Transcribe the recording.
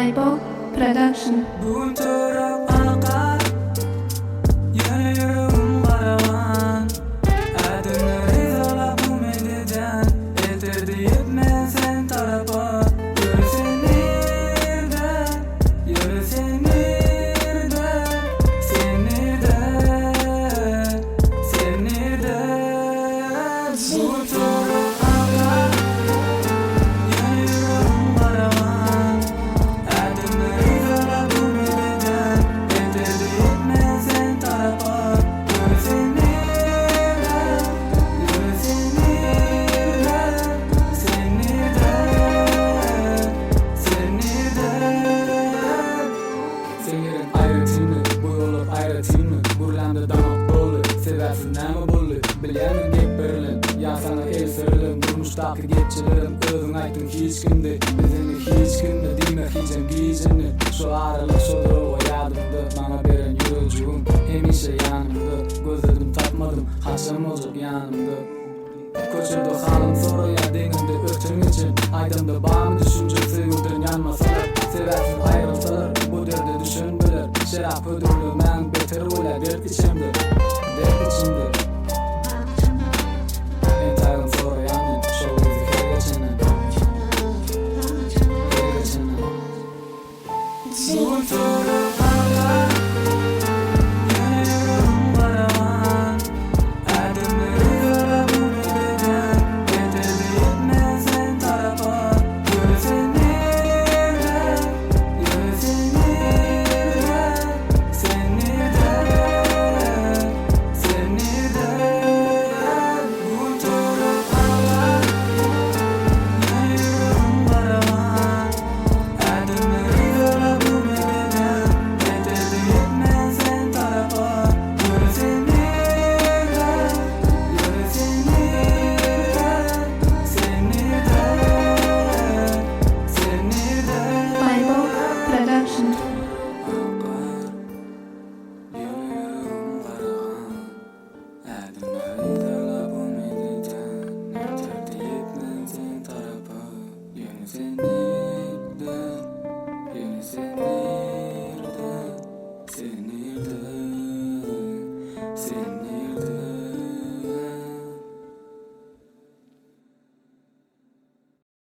Rainbow Production. Bugün törap akar, yana yüreğim karavan. Ädimlerni zalap umediden, eterdi yetmez sen tarafa. Yürü sen nirde, yürü sen nirde, sen nirde, sen nirde. Bugün törap akar, yana yüreğim karavan. Ädimlerni zalap umediden, eterdi yetmez sen tarafa. Yürü sen nirde, yürü sen nirde, sen nirde, sen nirde. Sen yerin aýrytymy, bu ýolu aýratymy. Gurlandy damak bolu, seversin näme boldy? Bilýärmi gep berilen, ýa sana el serilen. Durmuşdaky geçilerim, özüň aýtdyň hiç kimdi. Bizini hiç kimdi, diýme hiçem giyjini. Şu aralyk şu durga ýadymdy, bana beren ýüreğim hemişe ýanymda. Gözledim tapmadım, haçam olup ýanymda. Köçede halym soraýar deňimde ötüň için, aýdymda